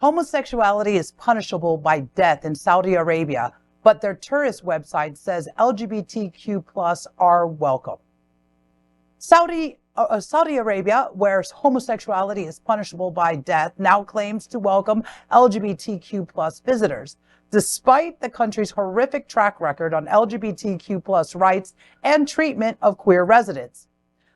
Homosexuality is punishable by death in Saudi Arabia, but their tourist website says LGBTQ plus are welcome. Saudi Arabia, where homosexuality is punishable by death, now claims to welcome LGBTQ plus visitors, despite the country's horrific track record on LGBTQ plus rights and treatment of queer residents.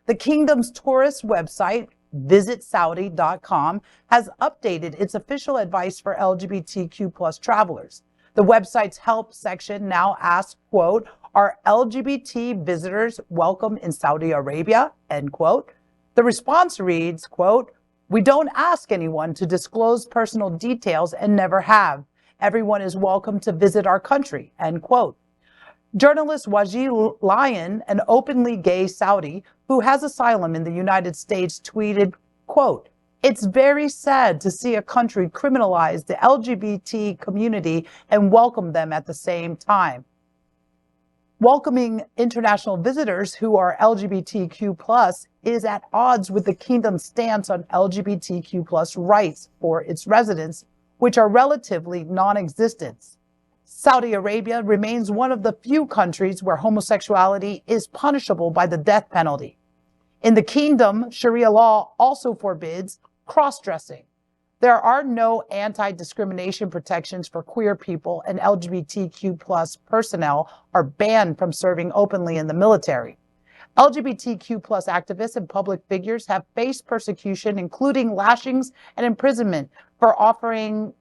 The kingdom's tourist website, visitsaudi.com, has updated its official advice for LGBTQ plus travelers. The website's help section now asks, quote, "Are LGBT visitors welcome in Saudi Arabia?" End quote. The response reads, quote, "We don't ask anyone to disclose personal details and never have. Everyone is welcome to visit our country," end quote. Journalist Waji Lyon, an openly gay Saudi who has asylum in the United States, tweeted, quote, "It's very sad to see a country criminalize the LGBT community and welcome them at the same time. Welcoming international visitors who are LGBTQ plus is at odds with the kingdom's stance on LGBTQ plus rights for its residents, which are relatively non-existent. Saudi Arabia remains one of the few countries where homosexuality is punishable by the death penalty. In the kingdom, Sharia law also forbids cross-dressing. There are no anti-discrimination protections for queer people, and LGBTQ plus personnel are banned from serving openly in the military. LGBTQ plus activists and public figures have faced persecution, including lashings and imprisonment, for offering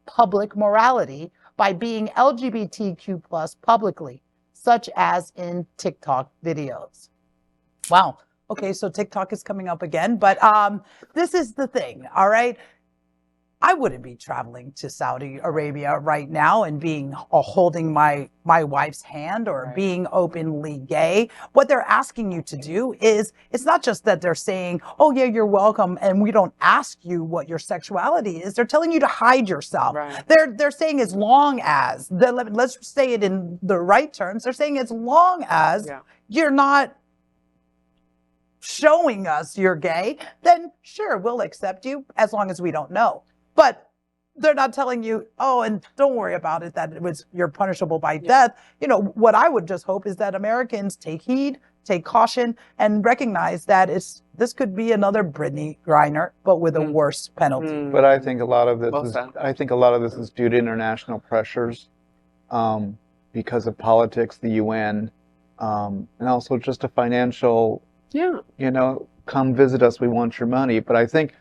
public morality by being LGBTQ plus publicly, such as in TikTok videos. Wow. Okay, so TikTok is coming up again, but this is the thing, all right? I wouldn't be traveling to Saudi Arabia right now and being holding my wife's hand or being openly gay. What they're asking you to do is, it's not just that they're saying, oh yeah, you're welcome, and we don't ask you what your sexuality is. They're telling you to hide yourself. Right. They're saying as long as, let's say it in the right terms, they're saying as long as you're not showing us you're gay, then sure, we'll accept you as long as we don't know. But they're not telling you, oh, and don't worry about it, that you're punishable by death. You know, what I would just hope is that Americans take heed, take caution, and recognize that this could be another Brittany Griner, but with a worse penalty. But I think a lot of this is due to international pressures, because of politics, the UN, and also just a financial, you know, come visit us, we want your money. But I think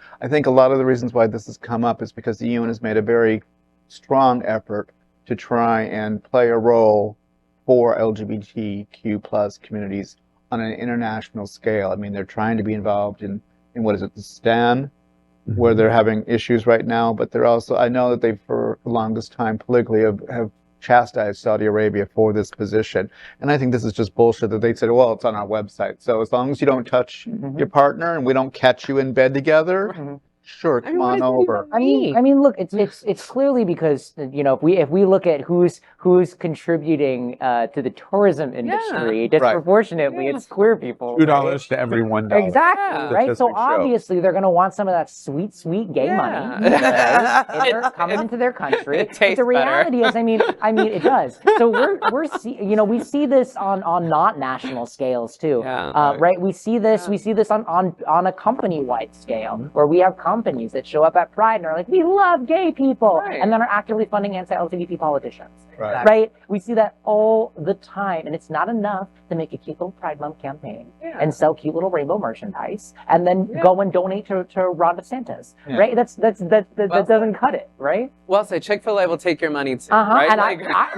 a lot of the reasons why this has come up is because the UN has made a very strong effort to try and play a role for LGBTQ plus communities on an international scale. I mean, they're trying to be involved in what is it, the STAN, where they're having issues right now, but they're also, I know that they, for the longest time, politically have chastised Saudi Arabia for this position. And I think this is just bullshit that they said, well, it's on our website. So as long as you don't touch your partner and we don't catch you in bed together, sure, come on over. I mean, look, it's clearly because, you know, if we look at who's contributing to the tourism industry, disproportionately, it's queer people. $2 to every $1. Exactly, right? So obviously they're going to want some of that sweet, sweet gay money coming into their country. But the reality is, I mean, it does. So we see this on not national scales too, right? We see this on a company-wide scale where we have companies that show up at Pride and are like, we love gay people, and then are actively funding anti-LGBT politicians. Right? We see that all the time, and it's not enough to make a cute little Pride Month campaign and sell cute little rainbow merchandise and then go and donate to Ron DeSantis, right? That doesn't cut it, right? Well, say Chick-fil-A will take your money too, right? And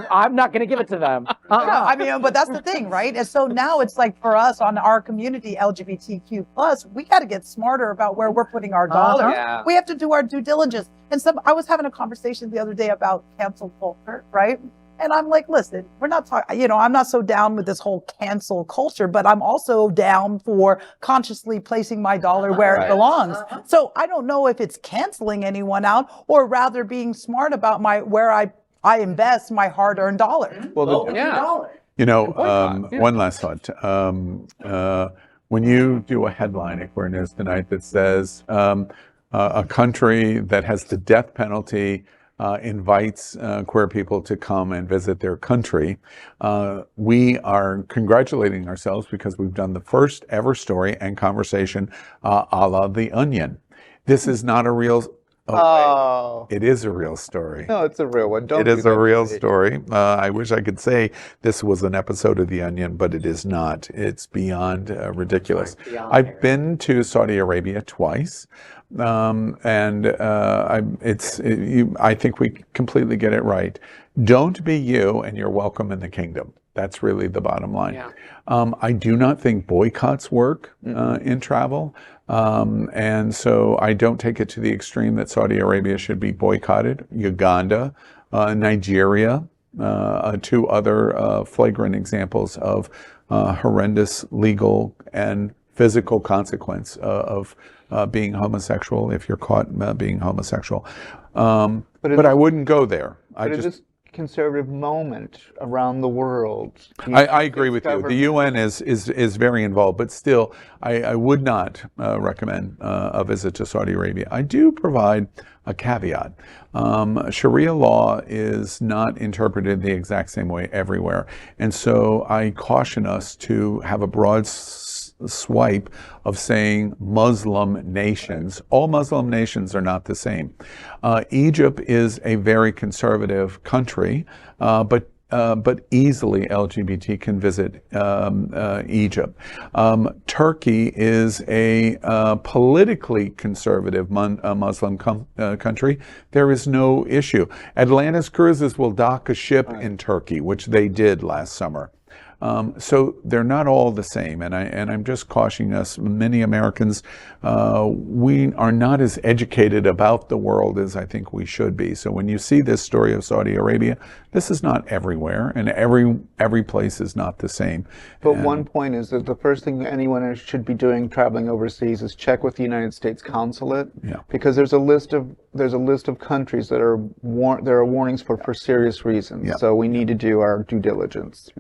I'm not going to give it to them. No, I mean, but that's the thing, right? And so now it's like for us on our community, LGBTQ plus, we got to get smarter about where we're putting our dollars. We have to do our due diligence. And I was having a conversation the other day about cancel culture, right? And I'm like, listen, we're not talking, you know, I'm not so down with this whole cancel culture, but I'm also down for consciously placing my dollar where it belongs. So I don't know if it's canceling anyone out or rather being smart about where I invest my hard-earned dollar. Well, you know, one last thought. When you do a headline, like we're in news tonight, that says, a country that has the death penalty invites queer people to come and visit their country. We are congratulating ourselves because we've done the first ever story and conversation a la The Onion. This is not a real... It is a real story. No, it's a real one. It is a real story. I wish I could say this was an episode of The Onion, but it is not. It's beyond ridiculous. I've been to Saudi Arabia twice, I think we completely get it right. Don't be you, and you're welcome in the kingdom. That's really the bottom line. Yeah. I do not think boycotts work in travel. And so I don't take it to the extreme that Saudi Arabia should be boycotted. Uganda, Nigeria, two other flagrant examples of horrendous legal and physical consequence of being homosexual if you're caught being homosexual. But I wouldn't go there. This conservative moment around the world. I agree with you. The UN is very involved, but still, I would not recommend a visit to Saudi Arabia. I do provide a caveat. Sharia law is not interpreted the exact same way everywhere. And so I caution us to have a broad swipe of saying Muslim nations. All Muslim nations are not the same. Egypt is a very conservative country, but easily LGBT can visit Egypt. Turkey is a politically conservative Muslim country. There is no issue. Atlantis Cruises will dock a ship in Turkey, which they did last summer. So they're not all the same, and I'm just cautioning us. Many Americans, we are not as educated about the world as I think we should be. So when you see this story of Saudi Arabia, this is not everywhere, and every place is not the same. But one point is that the first thing anyone should be doing traveling overseas is check with the United States consulate, because there's a list of countries that are there are warnings for serious reasons. Yeah. So we need to do our due diligence.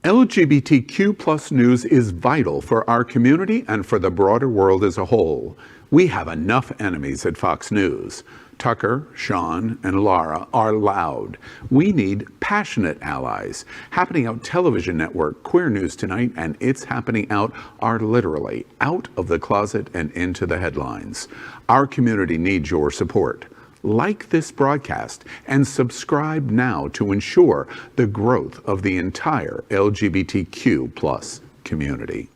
LGBTQ plus news is vital for our community and for the broader world as a whole. We have enough enemies at Fox News. Tucker, Sean, and Laura are loud. We need passionate allies. Happening Out Television Network, Queer News Tonight, and It's Happening Out are literally out of the closet and into the headlines. Our community needs your support. Like this broadcast and subscribe now to ensure the growth of the entire LGBTQ plus community.